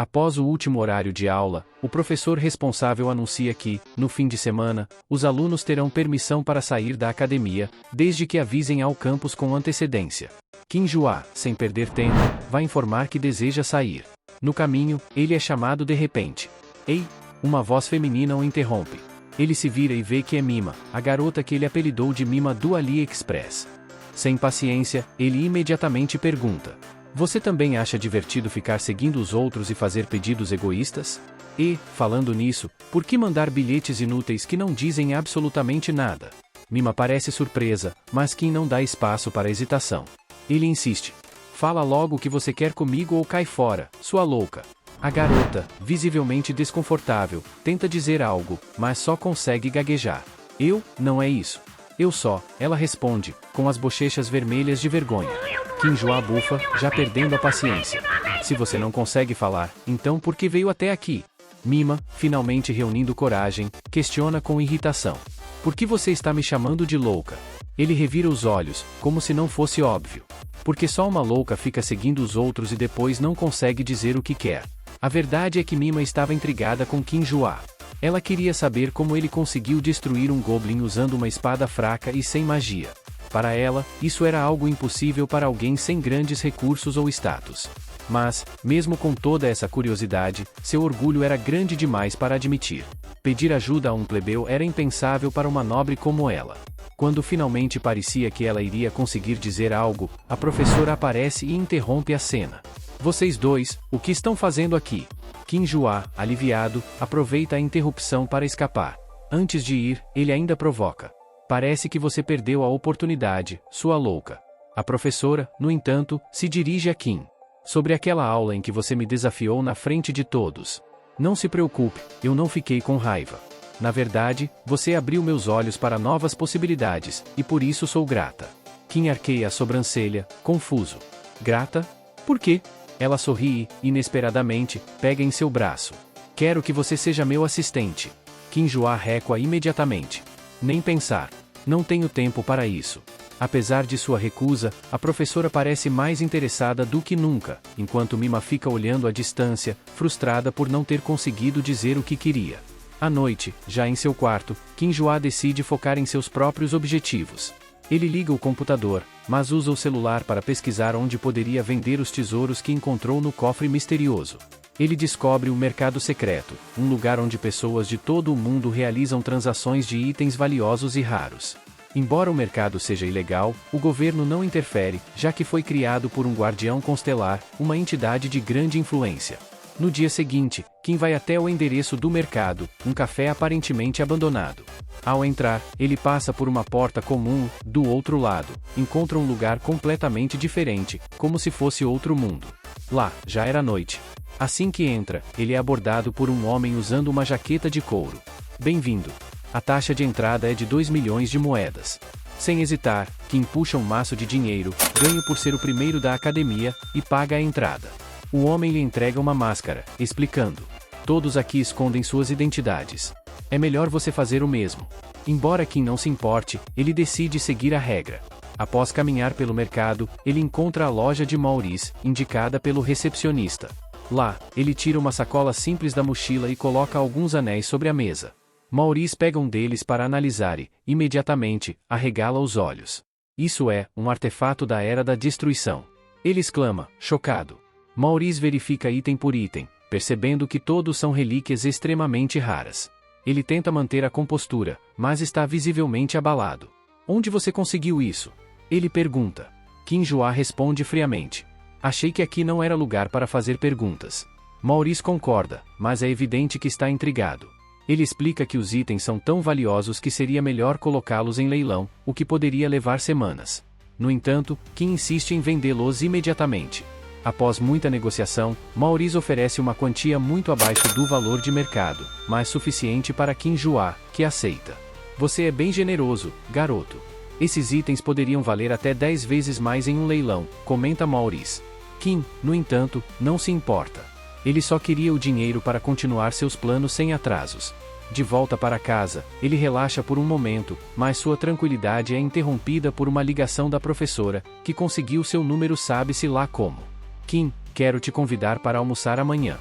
Após o último horário de aula, o professor responsável anuncia que, no fim de semana, os alunos terão permissão para sair da academia, desde que avisem ao campus com antecedência. Kim Jua, sem perder tempo, vai informar que deseja sair. No caminho, ele é chamado de repente. Ei! Uma voz feminina o interrompe. Ele se vira e vê que é Mima, a garota que ele apelidou de Mima do AliExpress. Sem paciência, ele imediatamente pergunta: você também acha divertido ficar seguindo os outros e fazer pedidos egoístas? E, falando nisso, por que mandar bilhetes inúteis que não dizem absolutamente nada? Mima parece surpresa, mas Kim não dá espaço para hesitação. Ele insiste: fala logo o que você quer comigo ou cai fora, sua louca. A garota, visivelmente desconfortável, tenta dizer algo, mas só consegue gaguejar. Não é isso. Ela responde, com as bochechas vermelhas de vergonha. Kim Jua bufa, já perdendo a paciência. Se você não consegue falar, então por que veio até aqui? Mima, finalmente reunindo coragem, questiona com irritação. Por que você está me chamando de louca? Ele revira os olhos, como se não fosse óbvio. Porque só uma louca fica seguindo os outros e depois não consegue dizer o que quer. A verdade é que Mima estava intrigada com Kim Jua. Ela queria saber como ele conseguiu destruir um goblin usando uma espada fraca e sem magia. Para ela, isso era algo impossível para alguém sem grandes recursos ou status. Mas, mesmo com toda essa curiosidade, seu orgulho era grande demais para admitir. Pedir ajuda a um plebeu era impensável para uma nobre como ela. Quando finalmente parecia que ela iria conseguir dizer algo, a professora aparece e interrompe a cena. Vocês dois, o que estão fazendo aqui? Kim Jua, aliviado, aproveita a interrupção para escapar. Antes de ir, ele ainda provoca. Parece que você perdeu a oportunidade, sua louca. A professora, no entanto, se dirige a Kim. Sobre aquela aula em que você me desafiou na frente de todos. Não se preocupe, eu não fiquei com raiva. Na verdade, você abriu meus olhos para novas possibilidades, e por isso sou grata. Kim arqueia a sobrancelha, confuso. Grata? Por quê? Ela sorri e, inesperadamente, pega em seu braço. Quero que você seja meu assistente. Kim Jua recua imediatamente. Nem pensar. Não tenho tempo para isso. Apesar de sua recusa, a professora parece mais interessada do que nunca, enquanto Mima fica olhando à distância, frustrada por não ter conseguido dizer o que queria. À noite, já em seu quarto, Kim Jua decide focar em seus próprios objetivos. Ele liga o computador, mas usa o celular para pesquisar onde poderia vender os tesouros que encontrou no cofre misterioso. Ele descobre um mercado secreto, um lugar onde pessoas de todo o mundo realizam transações de itens valiosos e raros. Embora o mercado seja ilegal, o governo não interfere, já que foi criado por um guardião constelar, uma entidade de grande influência. No dia seguinte, Kim vai até o endereço do mercado, um café aparentemente abandonado. Ao entrar, ele passa por uma porta comum, do outro lado, encontra um lugar completamente diferente, como se fosse outro mundo. Lá, já era noite. Assim que entra, ele é abordado por um homem usando uma jaqueta de couro. Bem-vindo. A taxa de entrada é de 2 milhões de moedas. Sem hesitar, Kim puxa um maço de dinheiro, ganho por ser o primeiro da academia, e paga a entrada. O homem lhe entrega uma máscara, explicando: todos aqui escondem suas identidades. É melhor você fazer o mesmo. Embora Kim não se importe, ele decide seguir a regra. Após caminhar pelo mercado, ele encontra a loja de Maurice, indicada pelo recepcionista. Lá, ele tira uma sacola simples da mochila e coloca alguns anéis sobre a mesa. Maurice pega um deles para analisar e, imediatamente, arregala os olhos. Isso é, um artefato da Era da Destruição. Ele exclama, chocado. Maurice verifica item por item, percebendo que todos são relíquias extremamente raras. Ele tenta manter a compostura, mas está visivelmente abalado. Onde você conseguiu isso? Ele pergunta. Kim Jua responde friamente. Achei que aqui não era lugar para fazer perguntas. Maurice concorda, mas é evidente que está intrigado. Ele explica que os itens são tão valiosos que seria melhor colocá-los em leilão, o que poderia levar semanas. No entanto, Kim insiste em vendê-los imediatamente. Após muita negociação, Maurice oferece uma quantia muito abaixo do valor de mercado, mas suficiente para Kim Jua, que aceita. Você é bem generoso, garoto. Esses itens poderiam valer até 10 vezes mais em um leilão, comenta Maurice. Kim, no entanto, não se importa. Ele só queria o dinheiro para continuar seus planos sem atrasos. De volta para casa, ele relaxa por um momento, mas sua tranquilidade é interrompida por uma ligação da professora, que conseguiu seu número sabe-se lá como. Kim, quero te convidar para almoçar amanhã.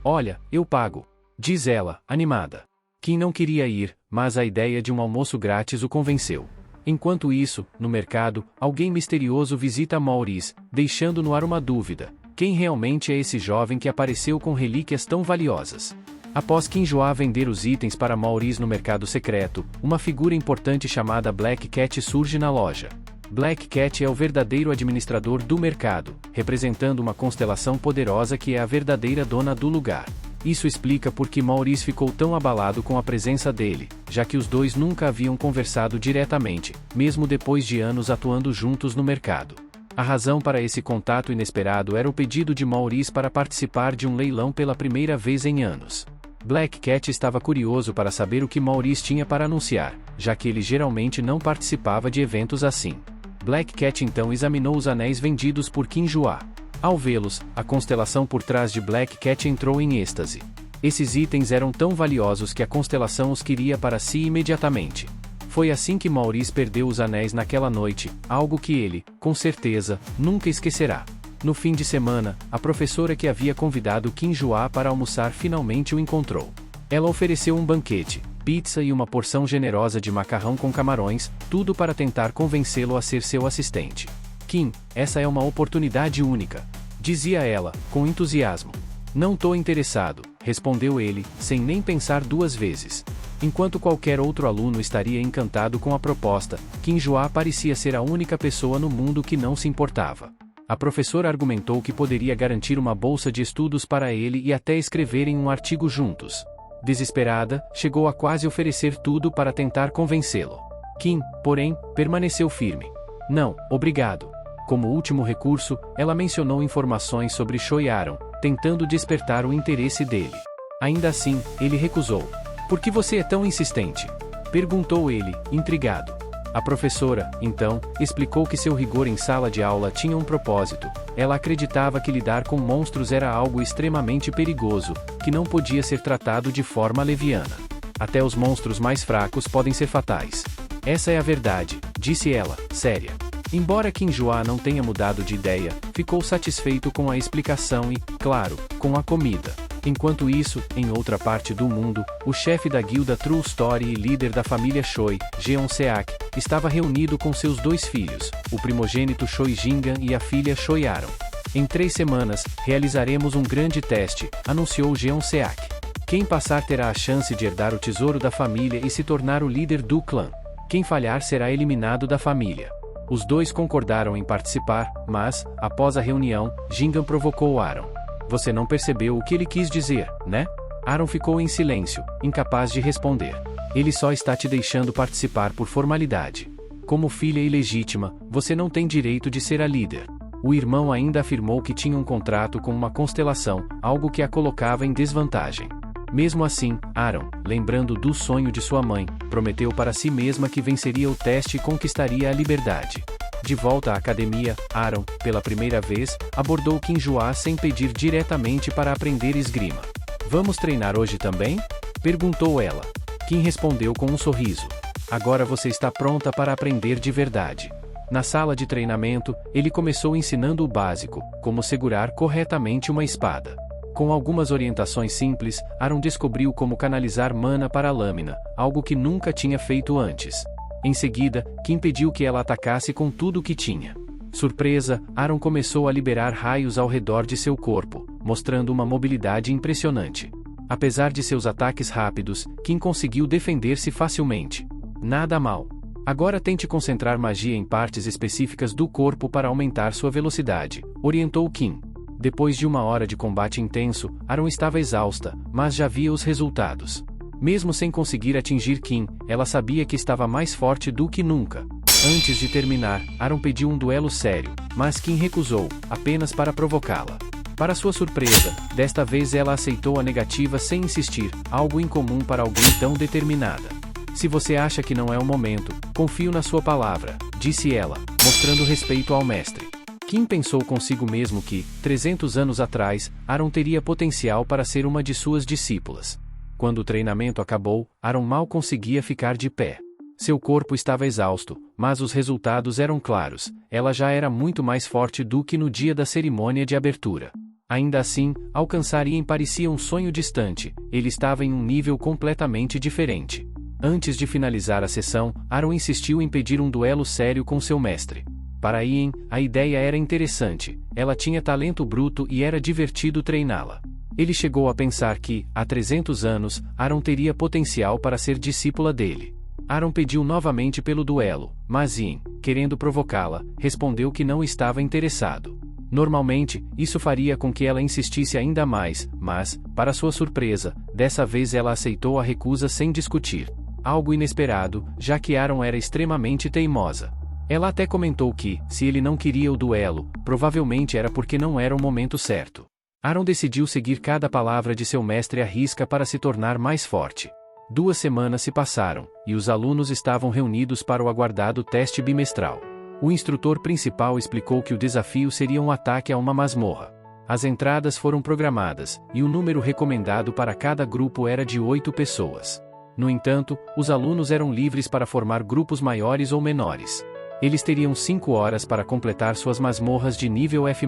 Olha, eu pago. Diz ela, animada. Kim não queria ir, mas a ideia de um almoço grátis o convenceu. Enquanto isso, no mercado, alguém misterioso visita Maurice, deixando no ar uma dúvida. Quem realmente é esse jovem que apareceu com relíquias tão valiosas? Após Kim Joa vender os itens para Maurice no mercado secreto, uma figura importante chamada Black Cat surge na loja. Black Cat é o verdadeiro administrador do mercado, representando uma constelação poderosa que é a verdadeira dona do lugar. Isso explica por que Maurice ficou tão abalado com a presença dele, já que os dois nunca haviam conversado diretamente, mesmo depois de anos atuando juntos no mercado. A razão para esse contato inesperado era o pedido de Maurice para participar de um leilão pela primeira vez em anos. Black Cat estava curioso para saber o que Maurice tinha para anunciar, já que ele geralmente não participava de eventos assim. Black Cat então examinou os anéis vendidos por Kim Joa. Ao vê-los, a constelação por trás de Black Cat entrou em êxtase. Esses itens eram tão valiosos que a constelação os queria para si imediatamente. Foi assim que Maurice perdeu os anéis naquela noite, algo que ele, com certeza, nunca esquecerá. No fim de semana, a professora que havia convidado Kim Joa para almoçar finalmente o encontrou. Ela ofereceu um banquete, pizza e uma porção generosa de macarrão com camarões, tudo para tentar convencê-lo a ser seu assistente. Kim, essa é uma oportunidade única, dizia ela, com entusiasmo. Não tô interessado, respondeu ele, sem nem pensar duas vezes. Enquanto qualquer outro aluno estaria encantado com a proposta, Kim Joa parecia ser a única pessoa no mundo que não se importava. A professora argumentou que poderia garantir uma bolsa de estudos para ele e até escreverem um artigo juntos. Desesperada, chegou a quase oferecer tudo para tentar convencê-lo. Kim, porém, permaneceu firme. Não, obrigado. Como último recurso, ela mencionou informações sobre Choi Aaron, tentando despertar o interesse dele. Ainda assim, ele recusou. Por que você é tão insistente? Perguntou ele, intrigado. A professora, então, explicou que seu rigor em sala de aula tinha um propósito. Ela acreditava que lidar com monstros era algo extremamente perigoso, que não podia ser tratado de forma leviana. Até os monstros mais fracos podem ser fatais. Essa é a verdade, disse ela, séria. Embora Kim Joa não tenha mudado de ideia, ficou satisfeito com a explicação e, claro, com a comida. Enquanto isso, em outra parte do mundo, o chefe da guilda True Story e líder da família Choi, Jeon Seak, estava reunido com seus dois filhos, o primogênito Choi Jingan e a filha Choi Aaron. Em 3 semanas, realizaremos um grande teste, anunciou Jeon Seak. Quem passar terá a chance de herdar o tesouro da família e se tornar o líder do clã. Quem falhar será eliminado da família. Os dois concordaram em participar, mas, após a reunião, Jingan provocou Aaron. Você não percebeu o que ele quis dizer, né? Aaron ficou em silêncio, incapaz de responder. Ele só está te deixando participar por formalidade. Como filha ilegítima, você não tem direito de ser a líder. O irmão ainda afirmou que tinha um contrato com uma constelação, algo que a colocava em desvantagem. Mesmo assim, Aaron, lembrando do sonho de sua mãe, prometeu para si mesma que venceria o teste e conquistaria a liberdade. De volta à academia, Aaron, pela primeira vez, abordou Kim Joa sem pedir diretamente para aprender esgrima. Vamos treinar hoje também? Perguntou ela. Kim respondeu com um sorriso. Agora você está pronta para aprender de verdade. Na sala de treinamento, ele começou ensinando o básico, como segurar corretamente uma espada. Com algumas orientações simples, Aaron descobriu como canalizar mana para a lâmina, algo que nunca tinha feito antes. Em seguida, Kim pediu que ela atacasse com tudo o que tinha. Surpresa, Aaron começou a liberar raios ao redor de seu corpo, mostrando uma mobilidade impressionante. Apesar de seus ataques rápidos, Kim conseguiu defender-se facilmente. Nada mal. Agora tente concentrar magia em partes específicas do corpo para aumentar sua velocidade, orientou Kim. Depois de 1 hora de combate intenso, Aaron estava exausta, mas já via os resultados. Mesmo sem conseguir atingir Kim, ela sabia que estava mais forte do que nunca. Antes de terminar, Aaron pediu um duelo sério, mas Kim recusou, apenas para provocá-la. Para sua surpresa, desta vez ela aceitou a negativa sem insistir, algo incomum para alguém tão determinada. Se você acha que não é o momento, confio na sua palavra, disse ela, mostrando respeito ao mestre. Kim pensou consigo mesmo que, 300 anos atrás, Aaron teria potencial para ser uma de suas discípulas. Quando o treinamento acabou, Aaron mal conseguia ficar de pé. Seu corpo estava exausto, mas os resultados eram claros, ela já era muito mais forte do que no dia da cerimônia de abertura. Ainda assim, alcançar Ian parecia um sonho distante, ele estava em um nível completamente diferente. Antes de finalizar a sessão, Aaron insistiu em pedir um duelo sério com seu mestre. Para Ian, a ideia era interessante, ela tinha talento bruto e era divertido treiná-la. Ele chegou a pensar que, há 300 anos, Aaron teria potencial para ser discípula dele. Aaron pediu novamente pelo duelo, mas Ian, querendo provocá-la, respondeu que não estava interessado. Normalmente, isso faria com que ela insistisse ainda mais, mas, para sua surpresa, dessa vez ela aceitou a recusa sem discutir. Algo inesperado, já que Aaron era extremamente teimosa. Ela até comentou que, se ele não queria o duelo, provavelmente era porque não era o momento certo. Aaron decidiu seguir cada palavra de seu mestre à risca para se tornar mais forte. 2 semanas se passaram, e os alunos estavam reunidos para o aguardado teste bimestral. O instrutor principal explicou que o desafio seria um ataque a uma masmorra. As entradas foram programadas, e o número recomendado para cada grupo era de 8 pessoas. No entanto, os alunos eram livres para formar grupos maiores ou menores. Eles teriam 5 horas para completar suas masmorras de nível F+.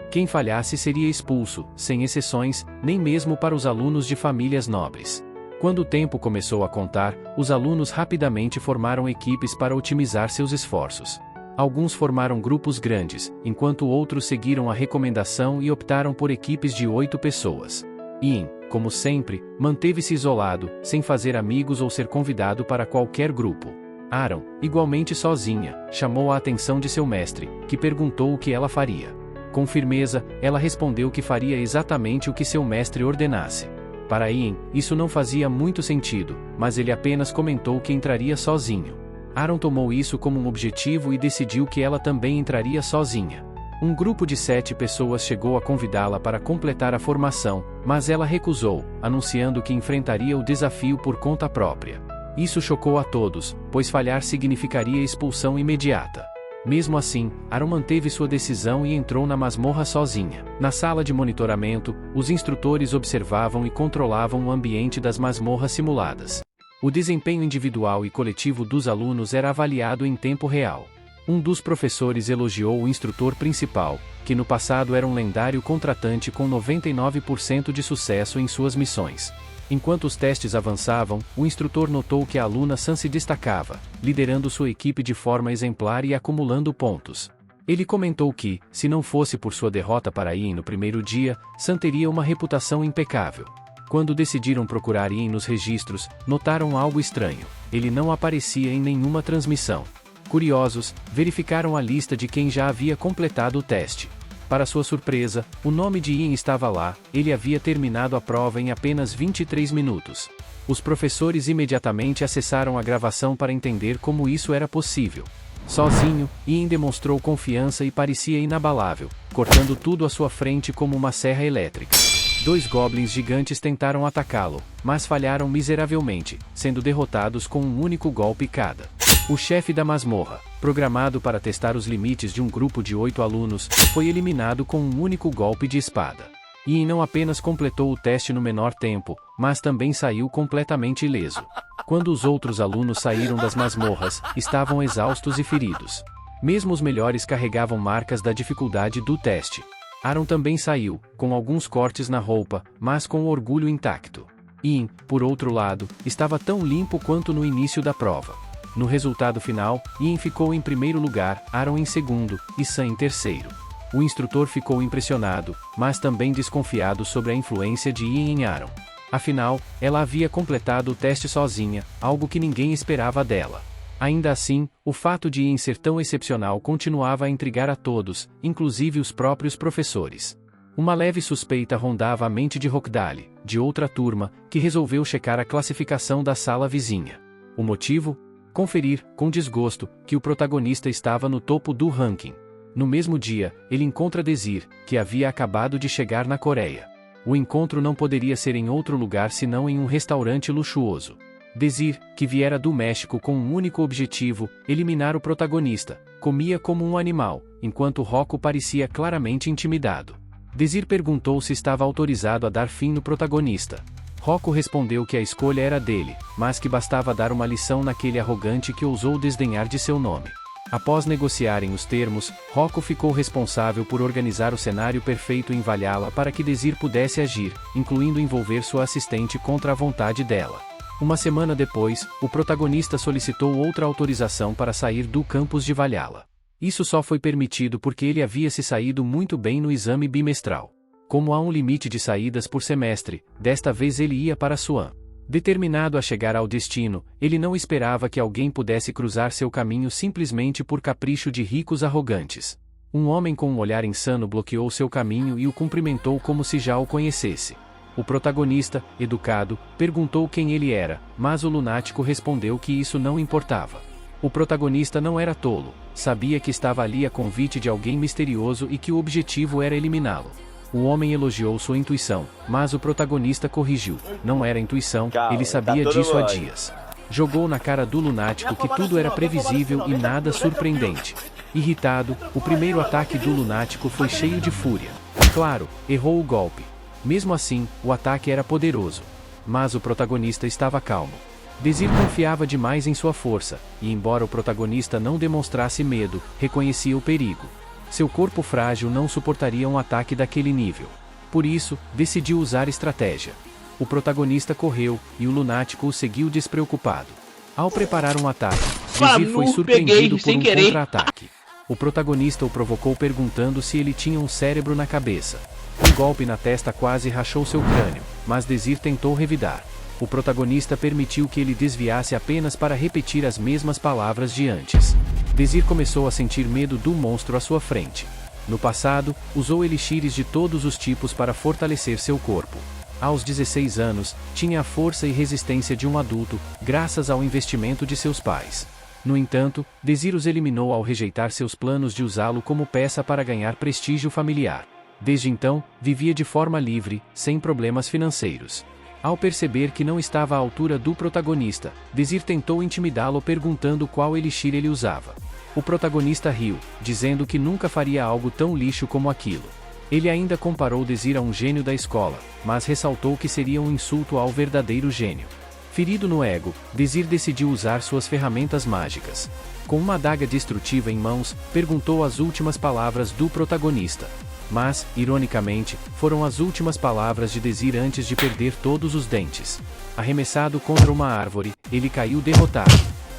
Quem falhasse seria expulso, sem exceções, nem mesmo para os alunos de famílias nobres. Quando o tempo começou a contar, os alunos rapidamente formaram equipes para otimizar seus esforços. Alguns formaram grupos grandes, enquanto outros seguiram a recomendação e optaram por equipes de 8 pessoas. Ian, como sempre, manteve-se isolado, sem fazer amigos ou ser convidado para qualquer grupo. Aaron, igualmente sozinha, chamou a atenção de seu mestre, que perguntou o que ela faria. Com firmeza, ela respondeu que faria exatamente o que seu mestre ordenasse. Para Ian, isso não fazia muito sentido, mas ele apenas comentou que entraria sozinho. Aaron tomou isso como um objetivo e decidiu que ela também entraria sozinha. Um grupo de 7 pessoas chegou a convidá-la para completar a formação, mas ela recusou, anunciando que enfrentaria o desafio por conta própria. Isso chocou a todos, pois falhar significaria expulsão imediata. Mesmo assim, Aaron manteve sua decisão e entrou na masmorra sozinha. Na sala de monitoramento, os instrutores observavam e controlavam o ambiente das masmorras simuladas. O desempenho individual e coletivo dos alunos era avaliado em tempo real. Um dos professores elogiou o instrutor principal, que no passado era um lendário contratante com 99% de sucesso em suas missões. Enquanto os testes avançavam, o instrutor notou que a aluna Sam se destacava, liderando sua equipe de forma exemplar e acumulando pontos. Ele comentou que, se não fosse por sua derrota para Ian no primeiro dia, Sam teria uma reputação impecável. Quando decidiram procurar Ian nos registros, notaram algo estranho. Ele não aparecia em nenhuma transmissão. Curiosos, verificaram a lista de quem já havia completado o teste. Para sua surpresa, o nome de Ian estava lá, ele havia terminado a prova em apenas 23 minutos. Os professores imediatamente acessaram a gravação para entender como isso era possível. Sozinho, Ian demonstrou confiança e parecia inabalável, cortando tudo à sua frente como uma serra elétrica. 2 goblins gigantes tentaram atacá-lo, mas falharam miseravelmente, sendo derrotados com um único golpe cada. O chefe da masmorra, programado para testar os limites de um grupo de 8 alunos, foi eliminado com um único golpe de espada. Ian não apenas completou o teste no menor tempo, mas também saiu completamente ileso. Quando os outros alunos saíram das masmorras, estavam exaustos e feridos. Mesmo os melhores carregavam marcas da dificuldade do teste. Aaron também saiu, com alguns cortes na roupa, mas com o orgulho intacto. Ian, por outro lado, estava tão limpo quanto no início da prova. No resultado final, Ian ficou em primeiro lugar, Aaron em segundo, e Sam em terceiro. O instrutor ficou impressionado, mas também desconfiado sobre a influência de Ian em Aaron. Afinal, ela havia completado o teste sozinha, algo que ninguém esperava dela. Ainda assim, o fato de Ian ser tão excepcional continuava a intrigar a todos, inclusive os próprios professores. Uma leve suspeita rondava a mente de Rockdale, de outra turma, que resolveu checar a classificação da sala vizinha. O motivo? Conferir, com desgosto, que o protagonista estava no topo do ranking. No mesmo dia, ele encontra Desir, que havia acabado de chegar na Coreia. O encontro não poderia ser em outro lugar senão em um restaurante luxuoso. Desir, que viera do México com um único objetivo, eliminar o protagonista, comia como um animal, enquanto Rocco parecia claramente intimidado. Desir perguntou se estava autorizado a dar fim no protagonista. Rocco respondeu que a escolha era dele, mas que bastava dar uma lição naquele arrogante que ousou desdenhar de seu nome. Após negociarem os termos, Rocco ficou responsável por organizar o cenário perfeito em Valhalla para que Desir pudesse agir, incluindo envolver sua assistente contra a vontade dela. Uma semana depois, o protagonista solicitou outra autorização para sair do campus de Valhalla. Isso só foi permitido porque ele havia se saído muito bem no exame bimestral. Como há um limite de saídas por semestre, desta vez ele ia para Suan. Determinado a chegar ao destino, ele não esperava que alguém pudesse cruzar seu caminho simplesmente por capricho de ricos arrogantes. Um homem com um olhar insano bloqueou seu caminho e o cumprimentou como se já o conhecesse. O protagonista, educado, perguntou quem ele era, mas o lunático respondeu que isso não importava. O protagonista não era tolo, sabia que estava ali a convite de alguém misterioso e que o objetivo era eliminá-lo. O homem elogiou sua intuição, mas o protagonista corrigiu. Não era intuição, ele sabia disso há dias. Jogou na cara do lunático que tudo era previsível e nada surpreendente. Irritado, o primeiro ataque do lunático foi cheio de fúria. Claro, errou o golpe. Mesmo assim, o ataque era poderoso. Mas o protagonista estava calmo. Desir confiava demais em sua força, e embora o protagonista não demonstrasse medo, reconhecia o perigo. Seu corpo frágil não suportaria um ataque daquele nível. Por isso, decidiu usar estratégia. O protagonista correu, e o lunático o seguiu despreocupado. Ao preparar um ataque, Desir foi surpreendido por um contra-ataque. O protagonista o provocou perguntando se ele tinha um cérebro na cabeça. Um golpe na testa quase rachou seu crânio, mas Desir tentou revidar. O protagonista permitiu que ele desviasse apenas para repetir as mesmas palavras de antes. Desir começou a sentir medo do monstro à sua frente. No passado, usou elixires de todos os tipos para fortalecer seu corpo. Aos 16 anos, tinha a força e resistência de um adulto, graças ao investimento de seus pais. No entanto, Desir os eliminou ao rejeitar seus planos de usá-lo como peça para ganhar prestígio familiar. Desde então, vivia de forma livre, sem problemas financeiros. Ao perceber que não estava à altura do protagonista, Desir tentou intimidá-lo perguntando qual elixir ele usava. O protagonista riu, dizendo que nunca faria algo tão lixo como aquilo. Ele ainda comparou Desir a um gênio da escola, mas ressaltou que seria um insulto ao verdadeiro gênio. Ferido no ego, Desir decidiu usar suas ferramentas mágicas. Com uma adaga destrutiva em mãos, perguntou as últimas palavras do protagonista. Mas, ironicamente, foram as últimas palavras de Desir antes de perder todos os dentes. Arremessado contra uma árvore, ele caiu derrotado.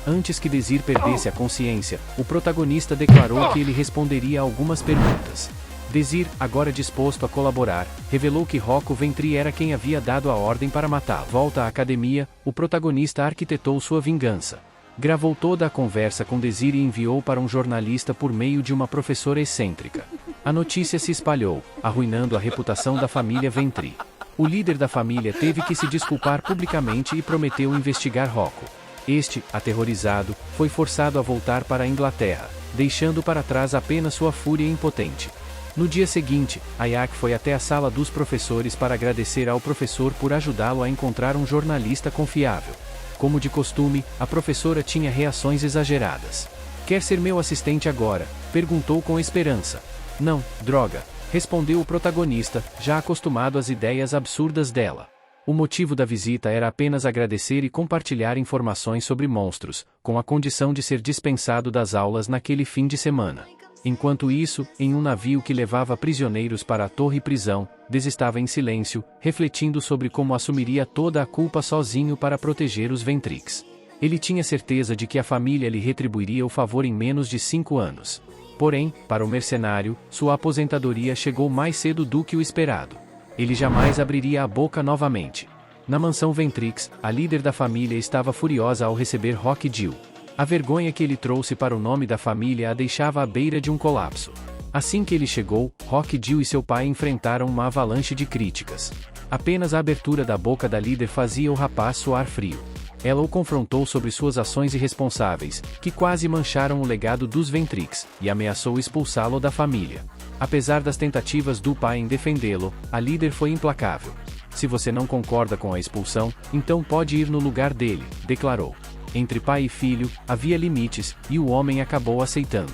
Antes que Desir perdesse a consciência, o protagonista declarou que ele responderia a algumas perguntas. Desir, agora disposto a colaborar, revelou que Rocco Ventri era quem havia dado a ordem para matá-lo. Volta à academia, o protagonista arquitetou sua vingança. Gravou toda a conversa com Desir e enviou para um jornalista por meio de uma professora excêntrica. A notícia se espalhou, arruinando a reputação da família Ventri. O líder da família teve que se desculpar publicamente e prometeu investigar Rocco. Este, aterrorizado, foi forçado a voltar para a Inglaterra, deixando para trás apenas sua fúria impotente. No dia seguinte, Ayak foi até a sala dos professores para agradecer ao professor por ajudá-lo a encontrar um jornalista confiável. Como de costume, a professora tinha reações exageradas. "Quer ser meu assistente agora?", perguntou com esperança. "Não, droga", respondeu o protagonista, já acostumado às ideias absurdas dela. O motivo da visita era apenas agradecer e compartilhar informações sobre monstros, com a condição de ser dispensado das aulas naquele fim de semana. Enquanto isso, em um navio que levava prisioneiros para a torre-prisão, Des estava em silêncio, refletindo sobre como assumiria toda a culpa sozinho para proteger os Ventrix. Ele tinha certeza de que a família lhe retribuiria o favor em menos de 5 anos. Porém, para o mercenário, sua aposentadoria chegou mais cedo do que o esperado. Ele jamais abriria a boca novamente. Na mansão Ventrix, a líder da família estava furiosa ao receber Rock Jill. A vergonha que ele trouxe para o nome da família a deixava à beira de um colapso. Assim que ele chegou, Rock Jill e seu pai enfrentaram uma avalanche de críticas. Apenas a abertura da boca da líder fazia o rapaz suar frio. Ela o confrontou sobre suas ações irresponsáveis, que quase mancharam o legado dos Ventrix, e ameaçou expulsá-lo da família. Apesar das tentativas do pai em defendê-lo, a líder foi implacável. "Se você não concorda com a expulsão, então pode ir no lugar dele", declarou. Entre pai e filho, havia limites, e o homem acabou aceitando.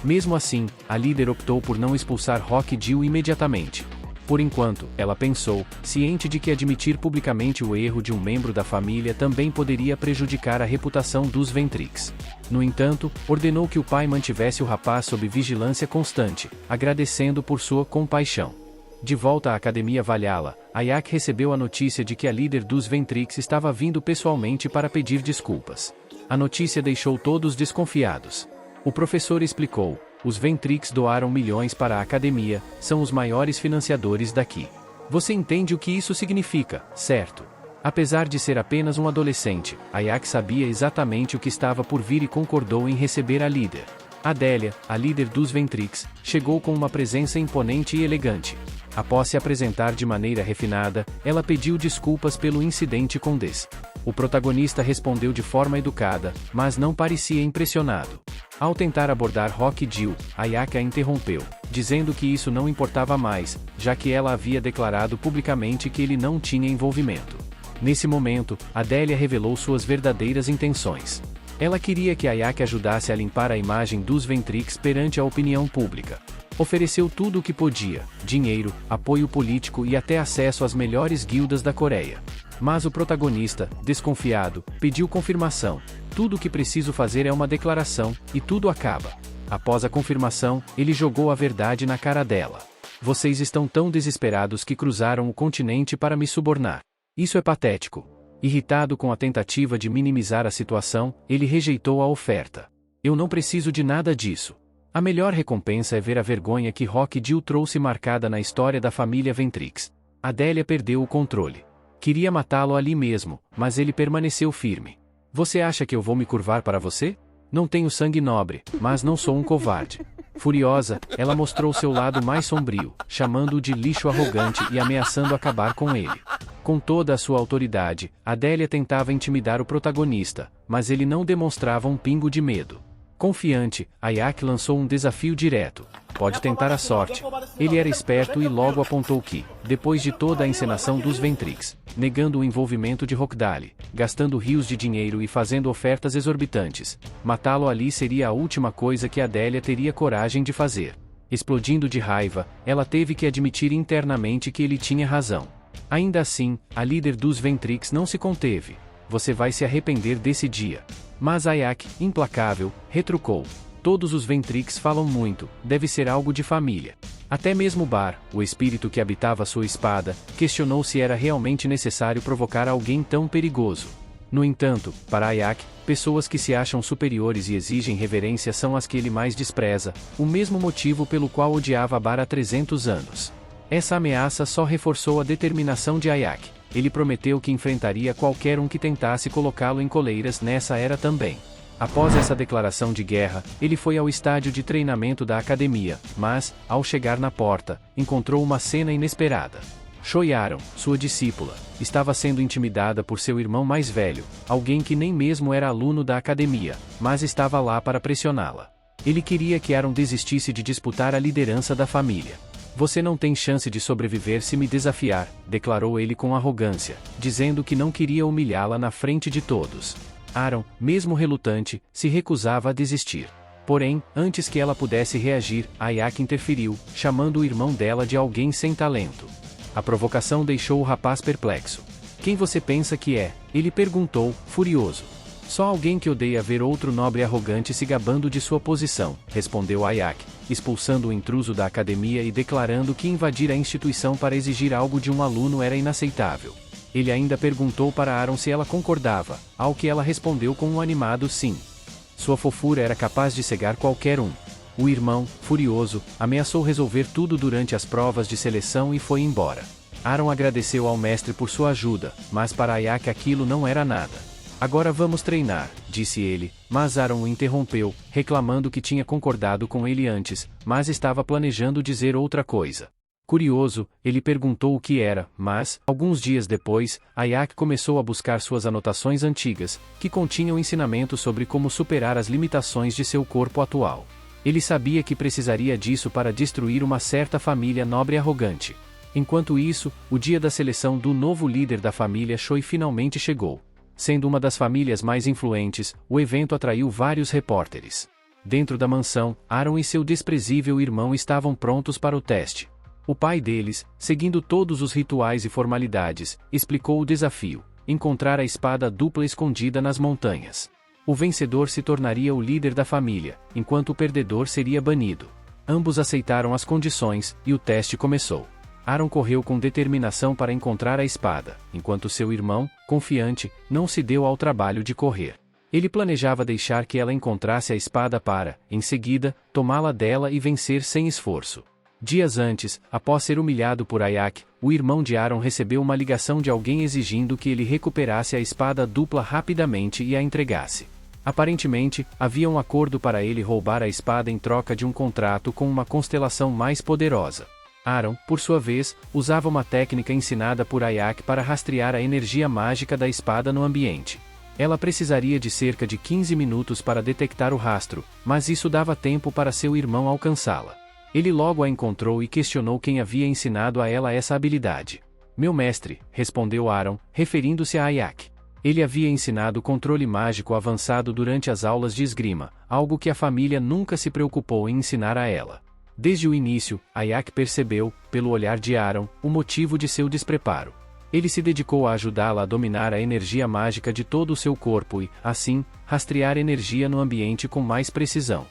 Mesmo assim, a líder optou por não expulsar Rock Jill imediatamente. Por enquanto, ela pensou, ciente de que admitir publicamente o erro de um membro da família também poderia prejudicar a reputação dos Ventrix. No entanto, ordenou que o pai mantivesse o rapaz sob vigilância constante, agradecendo por sua compaixão. De volta à Academia Valhalla, Ayak recebeu a notícia de que a líder dos Ventrix estava vindo pessoalmente para pedir desculpas. A notícia deixou todos desconfiados. O professor explicou: os Ventrix doaram milhões para a academia, são os maiores financiadores daqui. Você entende o que isso significa, certo? Apesar de ser apenas um adolescente, Ayak sabia exatamente o que estava por vir e concordou em receber a líder. Adélia, a líder dos Ventrix, chegou com uma presença imponente e elegante. Após se apresentar de maneira refinada, ela pediu desculpas pelo incidente com Des. O protagonista respondeu de forma educada, mas não parecia impressionado. Ao tentar abordar Rock Jill, Ayak a interrompeu, dizendo que isso não importava mais, já que ela havia declarado publicamente que ele não tinha envolvimento. Nesse momento, Adélia revelou suas verdadeiras intenções. Ela queria que Ayak ajudasse a limpar a imagem dos Ventrix perante a opinião pública. Ofereceu tudo o que podia: dinheiro, apoio político e até acesso às melhores guildas da Coreia. Mas o protagonista, desconfiado, pediu confirmação. Tudo o que preciso fazer é uma declaração, e tudo acaba. Após a confirmação, ele jogou a verdade na cara dela. Vocês estão tão desesperados que cruzaram o continente para me subornar. Isso é patético. Irritado com a tentativa de minimizar a situação, ele rejeitou a oferta. Eu não preciso de nada disso. A melhor recompensa é ver a vergonha que Rock Jill trouxe marcada na história da família Ventrix. Adélia perdeu o controle. Queria matá-lo ali mesmo, mas ele permaneceu firme. Você acha que eu vou me curvar para você? Não tenho sangue nobre, mas não sou um covarde. Furiosa, ela mostrou seu lado mais sombrio, chamando-o de lixo arrogante e ameaçando acabar com ele. Com toda a sua autoridade, Adélia tentava intimidar o protagonista, mas ele não demonstrava um pingo de medo. Confiante, Ayak lançou um desafio direto. Pode tentar a sorte. Ele era esperto e logo apontou que, depois de toda a encenação dos Ventrix, negando o envolvimento de Rockdale, gastando rios de dinheiro e fazendo ofertas exorbitantes, matá-lo ali seria a última coisa que Adélia teria coragem de fazer. Explodindo de raiva, ela teve que admitir internamente que ele tinha razão. Ainda assim, a líder dos Ventrix não se conteve. Você vai se arrepender desse dia. Mas Ayak, implacável, retrucou. Todos os Ventrix falam muito, deve ser algo de família. Até mesmo Bar, o espírito que habitava sua espada, questionou se era realmente necessário provocar alguém tão perigoso. No entanto, para Ayak, pessoas que se acham superiores e exigem reverência são as que ele mais despreza, o mesmo motivo pelo qual odiava Bar há 300 anos. Essa ameaça só reforçou a determinação de Ayak. Ele prometeu que enfrentaria qualquer um que tentasse colocá-lo em coleiras nessa era também. Após essa declaração de guerra, ele foi ao estádio de treinamento da academia, mas, ao chegar na porta, encontrou uma cena inesperada. Choyaron, sua discípula, estava sendo intimidada por seu irmão mais velho, alguém que nem mesmo era aluno da academia, mas estava lá para pressioná-la. Ele queria que Aaron desistisse de disputar a liderança da família. Você não tem chance de sobreviver se me desafiar, declarou ele com arrogância, dizendo que não queria humilhá-la na frente de todos. Aaron, mesmo relutante, se recusava a desistir. Porém, antes que ela pudesse reagir, Ayak interferiu, chamando o irmão dela de alguém sem talento. A provocação deixou o rapaz perplexo. Quem você pensa que é? Ele perguntou, furioso. Só alguém que odeia ver outro nobre arrogante se gabando de sua posição, respondeu Ayak, expulsando o intruso da academia e declarando que invadir a instituição para exigir algo de um aluno era inaceitável. Ele ainda perguntou para Aaron se ela concordava, ao que ela respondeu com um animado sim. Sua fofura era capaz de cegar qualquer um. O irmão, furioso, ameaçou resolver tudo durante as provas de seleção e foi embora. Aaron agradeceu ao mestre por sua ajuda, mas para Ayak aquilo não era nada. Agora vamos treinar, disse ele, mas Aaron o interrompeu, reclamando que tinha concordado com ele antes, mas estava planejando dizer outra coisa. Curioso, ele perguntou o que era, mas, alguns dias depois, Ayak começou a buscar suas anotações antigas, que continham ensinamentos sobre como superar as limitações de seu corpo atual. Ele sabia que precisaria disso para destruir uma certa família nobre e arrogante. Enquanto isso, o dia da seleção do novo líder da família Choi finalmente chegou. Sendo uma das famílias mais influentes, o evento atraiu vários repórteres. Dentro da mansão, Aaron e seu desprezível irmão estavam prontos para o teste. O pai deles, seguindo todos os rituais e formalidades, explicou o desafio: encontrar a espada dupla escondida nas montanhas. O vencedor se tornaria o líder da família, enquanto o perdedor seria banido. Ambos aceitaram as condições, e o teste começou. Aaron correu com determinação para encontrar a espada, enquanto seu irmão, confiante, não se deu ao trabalho de correr. Ele planejava deixar que ela encontrasse a espada para, em seguida, tomá-la dela e vencer sem esforço. Dias antes, após ser humilhado por Ayak, o irmão de Aaron recebeu uma ligação de alguém exigindo que ele recuperasse a espada dupla rapidamente e a entregasse. Aparentemente, havia um acordo para ele roubar a espada em troca de um contrato com uma constelação mais poderosa. Aaron, por sua vez, usava uma técnica ensinada por Ayak para rastrear a energia mágica da espada no ambiente. Ela precisaria de cerca de 15 minutos para detectar o rastro, mas isso dava tempo para seu irmão alcançá-la. Ele logo a encontrou e questionou quem havia ensinado a ela essa habilidade. Meu mestre, respondeu Aaron, referindo-se a Ayak. Ele havia ensinado controle mágico avançado durante as aulas de esgrima, algo que a família nunca se preocupou em ensinar a ela. Desde o início, Ayak percebeu, pelo olhar de Aaron, o motivo de seu despreparo. Ele se dedicou a ajudá-la a dominar a energia mágica de todo o seu corpo e, assim, rastrear energia no ambiente com mais precisão.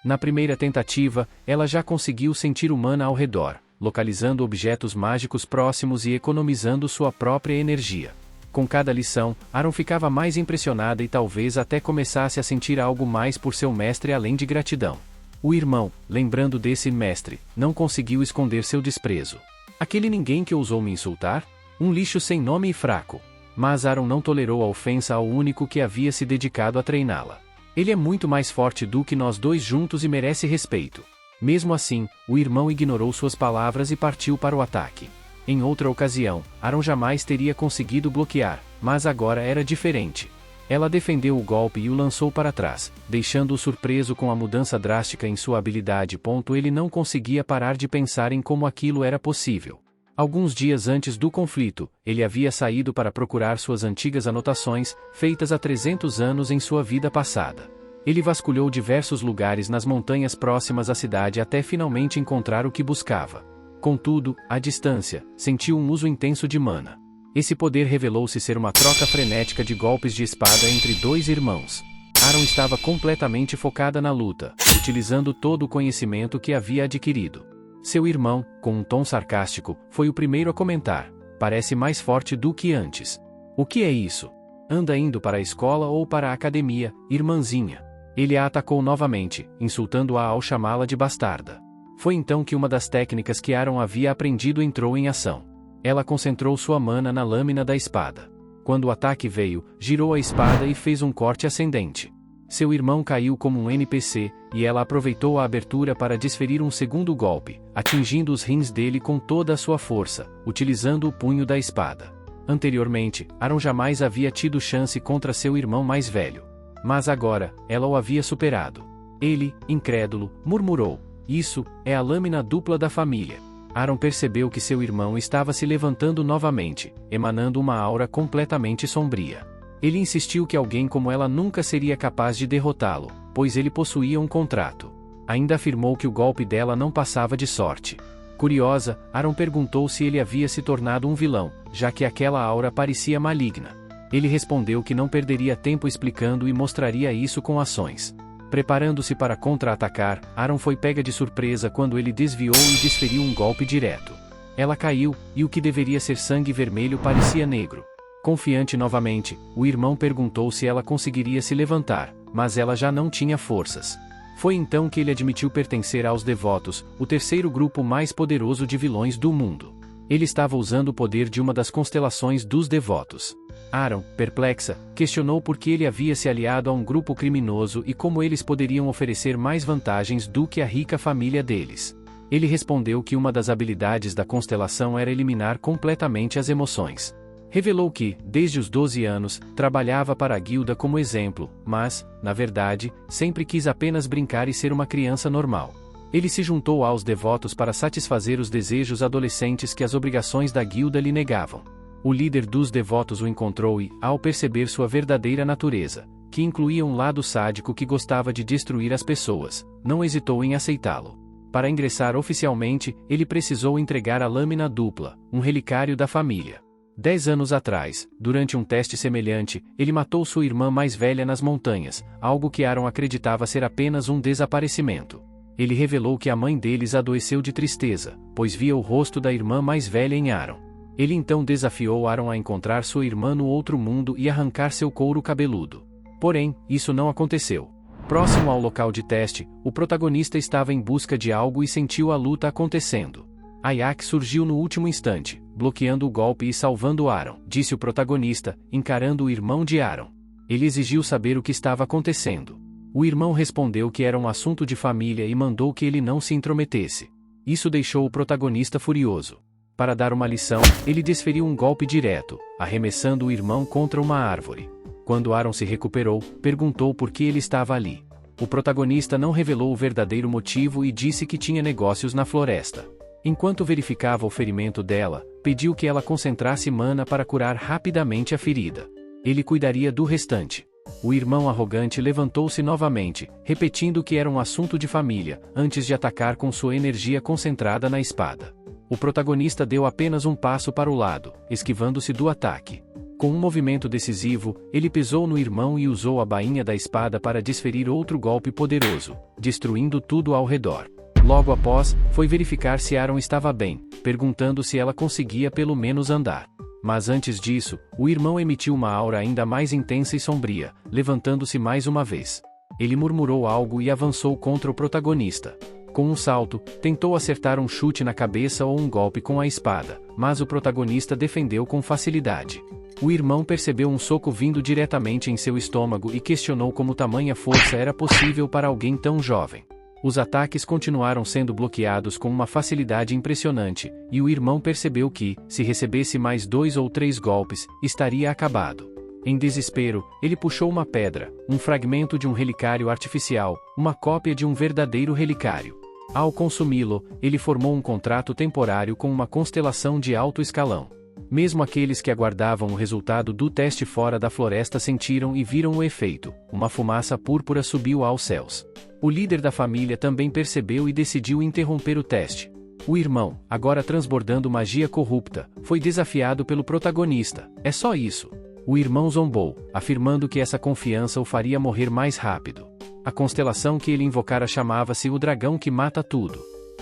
Na primeira tentativa, ela já conseguiu sentir humana ao redor, localizando objetos mágicos próximos e economizando sua própria energia. Com cada lição, Aaron ficava mais impressionada e talvez até começasse a sentir algo mais por seu mestre além de gratidão. O irmão, lembrando desse mestre, não conseguiu esconder seu desprezo. Aquele ninguém que ousou me insultar? Um lixo sem nome e fraco. Mas Aaron não tolerou a ofensa ao único que havia se dedicado a treiná-la. Ele é muito mais forte do que nós dois juntos e merece respeito. Mesmo assim, o irmão ignorou suas palavras e partiu para o ataque. Em outra ocasião, Aaron jamais teria conseguido bloquear, mas agora era diferente. Ela defendeu o golpe e o lançou para trás, deixando-o surpreso com a mudança drástica em sua habilidade. Ele não conseguia parar de pensar em como aquilo era possível. Alguns dias antes do conflito, ele havia saído para procurar suas antigas anotações, feitas há 300 anos em sua vida passada. Ele vasculhou diversos lugares nas montanhas próximas à cidade até finalmente encontrar o que buscava. Contudo, à distância, sentiu um uso intenso de mana. Esse poder revelou-se ser uma troca frenética de golpes de espada entre dois irmãos. Aaron estava completamente focada na luta, utilizando todo o conhecimento que havia adquirido. Seu irmão, com um tom sarcástico, foi o primeiro a comentar: parece mais forte do que antes. O que é isso? Anda indo para a escola ou para a academia, irmãzinha? Ele a atacou novamente, insultando-a ao chamá-la de bastarda. Foi então que uma das técnicas que Aaron havia aprendido entrou em ação. Ela concentrou sua mana na lâmina da espada. Quando o ataque veio, girou a espada e fez um corte ascendente. Seu irmão caiu como um NPC, e ela aproveitou a abertura para desferir um segundo golpe, atingindo os rins dele com toda a sua força, utilizando o punho da espada. Anteriormente, Aaron jamais havia tido chance contra seu irmão mais velho. Mas agora, ela o havia superado. Ele, incrédulo, murmurou: isso é a lâmina dupla da família. Aaron percebeu que seu irmão estava se levantando novamente, emanando uma aura completamente sombria. Ele insistiu que alguém como ela nunca seria capaz de derrotá-lo, pois ele possuía um contrato. Ainda afirmou que o golpe dela não passava de sorte. Curiosa, Aaron perguntou se ele havia se tornado um vilão, já que aquela aura parecia maligna. Ele respondeu que não perderia tempo explicando e mostraria isso com ações. Preparando-se para contra-atacar, Aaron foi pega de surpresa quando ele desviou e desferiu um golpe direto. Ela caiu, e o que deveria ser sangue vermelho parecia negro. Confiante novamente, o irmão perguntou se ela conseguiria se levantar, mas ela já não tinha forças. Foi então que ele admitiu pertencer aos Devotos, o terceiro grupo mais poderoso de vilões do mundo. Ele estava usando o poder de uma das constelações dos Devotos. Aaron, perplexa, questionou por que ele havia se aliado a um grupo criminoso e como eles poderiam oferecer mais vantagens do que a rica família deles. Ele respondeu que uma das habilidades da constelação era eliminar completamente as emoções. Revelou que, desde os 12 anos, trabalhava para a guilda como exemplo, mas, na verdade, sempre quis apenas brincar e ser uma criança normal. Ele se juntou aos Devotos para satisfazer os desejos adolescentes que as obrigações da guilda lhe negavam. O líder dos Devotos o encontrou e, ao perceber sua verdadeira natureza, que incluía um lado sádico que gostava de destruir as pessoas, não hesitou em aceitá-lo. Para ingressar oficialmente, ele precisou entregar a lâmina dupla, um relicário da família. 10 anos atrás, durante um teste semelhante, ele matou sua irmã mais velha nas montanhas, algo que Aaron acreditava ser apenas um desaparecimento. Ele revelou que a mãe deles adoeceu de tristeza, pois via o rosto da irmã mais velha em Aaron. Ele então desafiou Aaron a encontrar sua irmã no outro mundo e arrancar seu couro cabeludo. Porém, isso não aconteceu. Próximo ao local de teste, o protagonista estava em busca de algo e sentiu a luta acontecendo. Ayak surgiu no último instante, bloqueando o golpe e salvando Aaron, disse o protagonista, encarando o irmão de Aaron. Ele exigiu saber o que estava acontecendo. O irmão respondeu que era um assunto de família e mandou que ele não se intrometesse. Isso deixou o protagonista furioso. Para dar uma lição, ele desferiu um golpe direto, arremessando o irmão contra uma árvore. Quando Aaron se recuperou, perguntou por que ele estava ali. O protagonista não revelou o verdadeiro motivo e disse que tinha negócios na floresta. Enquanto verificava o ferimento dela, pediu que ela concentrasse mana para curar rapidamente a ferida. Ele cuidaria do restante. O irmão arrogante levantou-se novamente, repetindo que era um assunto de família, antes de atacar com sua energia concentrada na espada. O protagonista deu apenas um passo para o lado, esquivando-se do ataque. Com um movimento decisivo, ele pisou no irmão e usou a bainha da espada para desferir outro golpe poderoso, destruindo tudo ao redor. Logo após, foi verificar se Aaron estava bem, perguntando se ela conseguia pelo menos andar. Mas antes disso, o irmão emitiu uma aura ainda mais intensa e sombria, levantando-se mais uma vez. Ele murmurou algo e avançou contra o protagonista. Com um salto, tentou acertar um chute na cabeça ou um golpe com a espada, mas o protagonista defendeu com facilidade. O irmão percebeu um soco vindo diretamente em seu estômago e questionou como tamanha força era possível para alguém tão jovem. Os ataques continuaram sendo bloqueados com uma facilidade impressionante, e o irmão percebeu que, se recebesse mais 2 ou 3 golpes, estaria acabado. Em desespero, ele puxou uma pedra, um fragmento de um relicário artificial, uma cópia de um verdadeiro relicário. Ao consumi-lo, ele formou um contrato temporário com uma constelação de alto escalão. Mesmo aqueles que aguardavam o resultado do teste fora da floresta sentiram e viram o efeito. Uma fumaça púrpura subiu aos céus. O líder da família também percebeu e decidiu interromper o teste. O irmão, agora transbordando magia corrupta, foi desafiado pelo protagonista. É só isso. O irmão zombou, afirmando que essa confiança o faria morrer mais rápido. A constelação que ele invocara chamava-se o Dragão que Mata Tudo.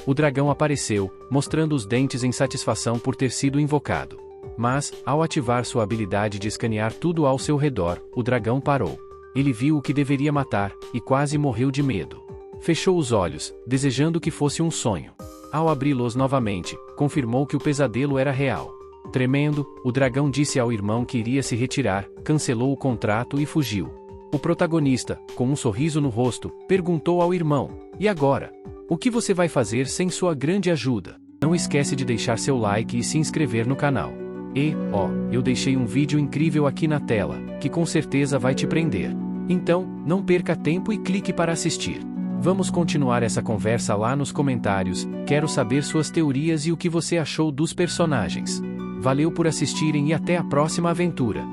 O dragão apareceu, mostrando os dentes em satisfação por ter sido invocado. Mas, ao ativar sua habilidade de escanear tudo ao seu redor, o dragão parou. Ele viu o que deveria matar, e quase morreu de medo. Fechou os olhos, desejando que fosse um sonho. Ao abri-los novamente, confirmou que o pesadelo era real. Tremendo, o dragão disse ao irmão que iria se retirar, cancelou o contrato e fugiu. O protagonista, com um sorriso no rosto, perguntou ao irmão: "E agora? O que você vai fazer sem sua grande ajuda?" Não esquece de deixar seu like e se inscrever no canal. Eu deixei um vídeo incrível aqui na tela, que com certeza vai te prender. Então, não perca tempo e clique para assistir. Vamos continuar essa conversa lá nos comentários, quero saber suas teorias e o que você achou dos personagens. Valeu por assistirem e até a próxima aventura.